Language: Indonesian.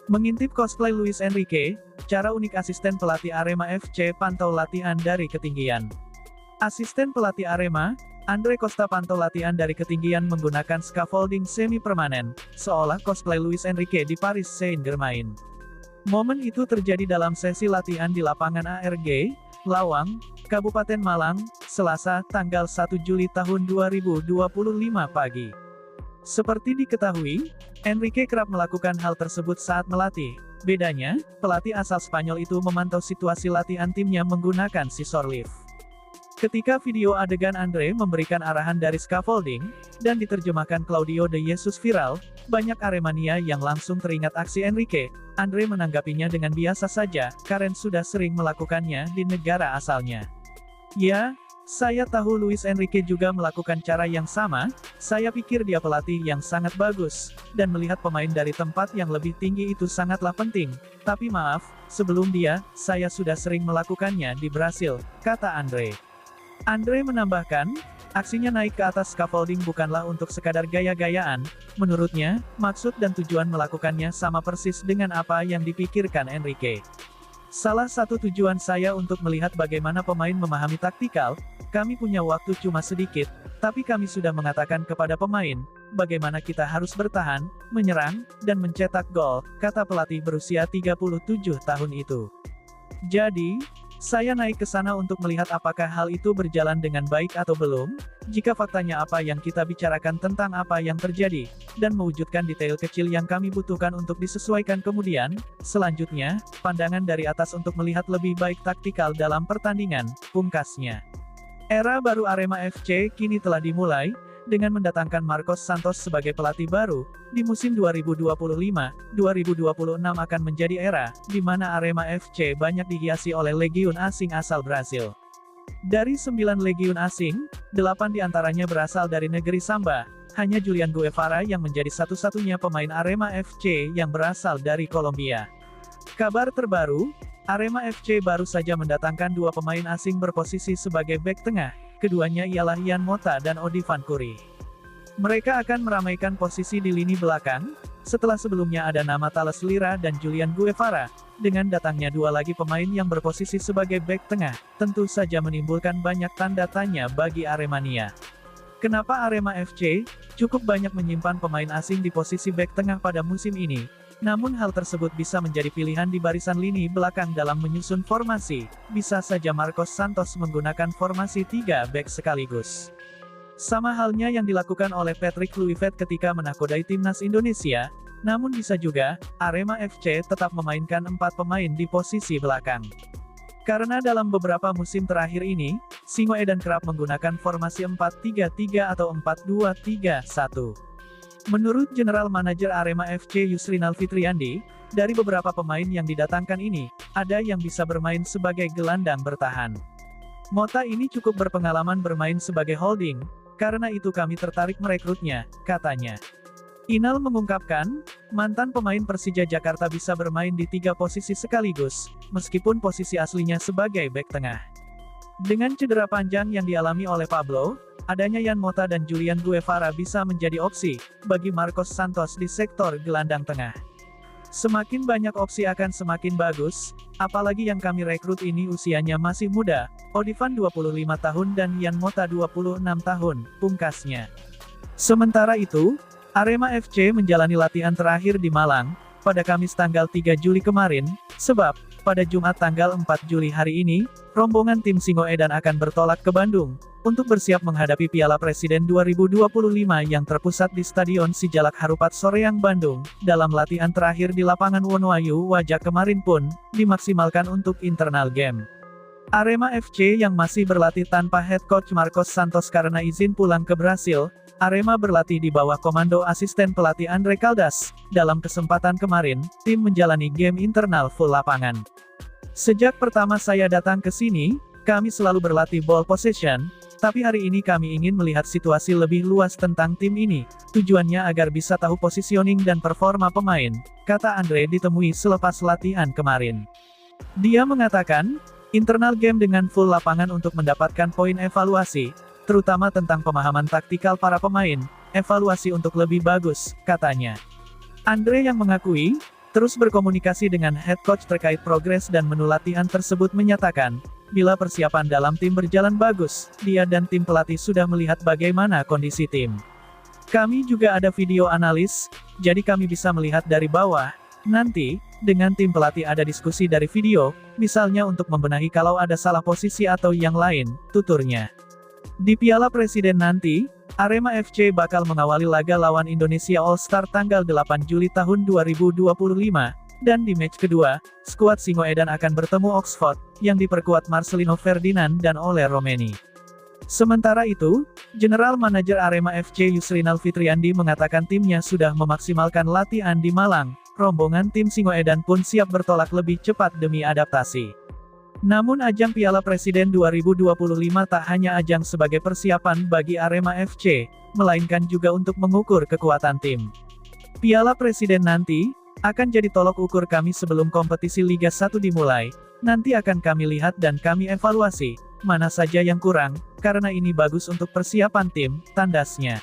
Mengintip cosplay Luis Enrique, cara unik asisten pelatih Arema FC pantau latihan dari ketinggian. Asisten pelatih Arema, Andre Costa pantau latihan dari ketinggian menggunakan scaffolding semi-permanen, seolah cosplay Luis Enrique di Paris Saint-Germain. Momen itu terjadi dalam sesi latihan di lapangan ARG, Lawang, Kabupaten Malang, Selasa, tanggal 1 Juli tahun 2025 pagi. Seperti diketahui, Enrique kerap melakukan hal tersebut saat melatih. Bedanya, pelatih asal Spanyol itu memantau situasi latihan timnya menggunakan scissor lift. Ketika video adegan Andre memberikan arahan dari scaffolding, dan diterjemahkan Claudio de Jesus viral, banyak Aremania yang langsung teringat aksi Enrique. Andre menanggapinya dengan biasa saja, karena sudah sering melakukannya di negara asalnya. Ya, saya tahu Luis Enrique juga melakukan cara yang sama, saya pikir dia pelatih yang sangat bagus, dan melihat pemain dari tempat yang lebih tinggi itu sangatlah penting. Tapi maaf, sebelum dia, saya sudah sering melakukannya di Brasil, kata Andre. Andre menambahkan, aksinya naik ke atas scaffolding bukanlah untuk sekadar gaya-gayaan, menurutnya, maksud dan tujuan melakukannya sama persis dengan apa yang dipikirkan Enrique. Salah satu tujuan saya untuk melihat bagaimana pemain memahami taktikal, kami punya waktu cuma sedikit, tapi kami sudah mengatakan kepada pemain, bagaimana kita harus bertahan, menyerang, dan mencetak gol, kata pelatih berusia 37 tahun itu. Jadi, saya naik ke sana untuk melihat apakah hal itu berjalan dengan baik atau belum, jika faktanya apa yang kita bicarakan tentang apa yang terjadi, dan mewujudkan detail kecil yang kami butuhkan untuk disesuaikan kemudian, selanjutnya, pandangan dari atas untuk melihat lebih baik taktikal dalam pertandingan, pungkasnya. Era baru Arema FC kini telah dimulai, dengan mendatangkan Marcos Santos sebagai pelatih baru, di musim 2025-2026 akan menjadi era, di mana Arema FC banyak dihiasi oleh legiun asing asal Brasil. Dari 9 legiun asing, 8 diantaranya berasal dari negeri Samba, hanya Julian Guevara yang menjadi satu-satunya pemain Arema FC yang berasal dari Kolombia. Kabar terbaru, Arema FC baru saja mendatangkan 2 pemain asing berposisi sebagai bek tengah, keduanya ialah Ian Mota dan Odi Van Kuri. Mereka akan meramaikan posisi di lini belakang, setelah sebelumnya ada nama Thales Lira dan Julian Guevara, dengan datangnya 2 lagi pemain yang berposisi sebagai bek tengah, tentu saja menimbulkan banyak tanda tanya bagi Aremania. Kenapa Arema FC cukup banyak menyimpan pemain asing di posisi bek tengah pada musim ini? Namun hal tersebut bisa menjadi pilihan di barisan lini belakang dalam menyusun formasi, bisa saja Marcos Santos menggunakan formasi 3 bek sekaligus. Sama halnya yang dilakukan oleh Patrick Kluivert ketika menakodai timnas Indonesia, namun bisa juga, Arema FC tetap memainkan 4 pemain di posisi belakang. Karena dalam beberapa musim terakhir ini, Singoedan kerap menggunakan formasi 4-3-3 atau 4-2-3-1. Menurut General Manager Arema FC Yusrinal Fitriandi, dari beberapa pemain yang didatangkan ini, ada yang bisa bermain sebagai gelandang bertahan. Mota ini cukup berpengalaman bermain sebagai holding, karena itu kami tertarik merekrutnya, katanya. Inal mengungkapkan, mantan pemain Persija Jakarta bisa bermain di 3 posisi sekaligus, meskipun posisi aslinya sebagai bek tengah. Dengan cedera panjang yang dialami oleh Pablo, adanya Ian Mota dan Julian Guevara bisa menjadi opsi bagi Marcos Santos di sektor gelandang tengah. Semakin banyak opsi akan semakin bagus, apalagi yang kami rekrut ini usianya masih muda, Odivan 25 tahun dan Ian Mota 26 tahun, pungkasnya. Sementara itu, Arema FC menjalani latihan terakhir di Malang, pada Kamis tanggal 3 Juli kemarin, sebab, pada Jumat tanggal 4 Juli hari ini, rombongan tim Singoedan akan bertolak ke Bandung, untuk bersiap menghadapi Piala Presiden 2025 yang terpusat di Stadion Sijalak Harupat Soreang Bandung. Dalam latihan terakhir di lapangan Wonoayu Wajak kemarin pun, dimaksimalkan untuk internal game. Arema FC yang masih berlatih tanpa head coach Marcos Santos karena izin pulang ke Brasil, Arema berlatih di bawah komando asisten pelatih Andre Caldas. Dalam kesempatan kemarin, tim menjalani game internal full lapangan. Sejak pertama saya datang ke sini, kami selalu berlatih ball possession, tapi hari ini kami ingin melihat situasi lebih luas tentang tim ini, tujuannya agar bisa tahu positioning dan performa pemain, kata Andre ditemui selepas latihan kemarin. Dia mengatakan, internal game dengan full lapangan untuk mendapatkan poin evaluasi, terutama tentang pemahaman taktikal para pemain, evaluasi untuk lebih bagus, katanya. Andre yang mengakui, Terus berkomunikasi dengan head coach terkait progres dan menu latihan tersebut menyatakan, bila persiapan dalam tim berjalan bagus, dia dan tim pelatih sudah melihat bagaimana kondisi tim. Kami juga ada video analis, jadi kami bisa melihat dari bawah. Nanti, dengan tim pelatih ada diskusi dari video, misalnya untuk membenahi kalau ada salah posisi atau yang lain, tuturnya. Di Piala Presiden nanti, Arema FC bakal mengawali laga lawan Indonesia All-Star tanggal 8 Juli tahun 2025, dan di match kedua, skuad Singoedan akan bertemu Oxford, yang diperkuat Marcelino Ferdinand dan Ole Romeni. Sementara itu, General Manager Arema FC Yusrinal Fitriandi mengatakan timnya sudah memaksimalkan latihan di Malang, rombongan tim Singoedan pun siap bertolak lebih cepat demi adaptasi. Namun ajang Piala Presiden 2025 tak hanya ajang sebagai persiapan bagi Arema FC, melainkan juga untuk mengukur kekuatan tim. Piala Presiden nanti, akan jadi tolok ukur kami sebelum kompetisi Liga 1 dimulai, nanti akan kami lihat dan kami evaluasi, mana saja yang kurang, karena ini bagus untuk persiapan tim, tandasnya.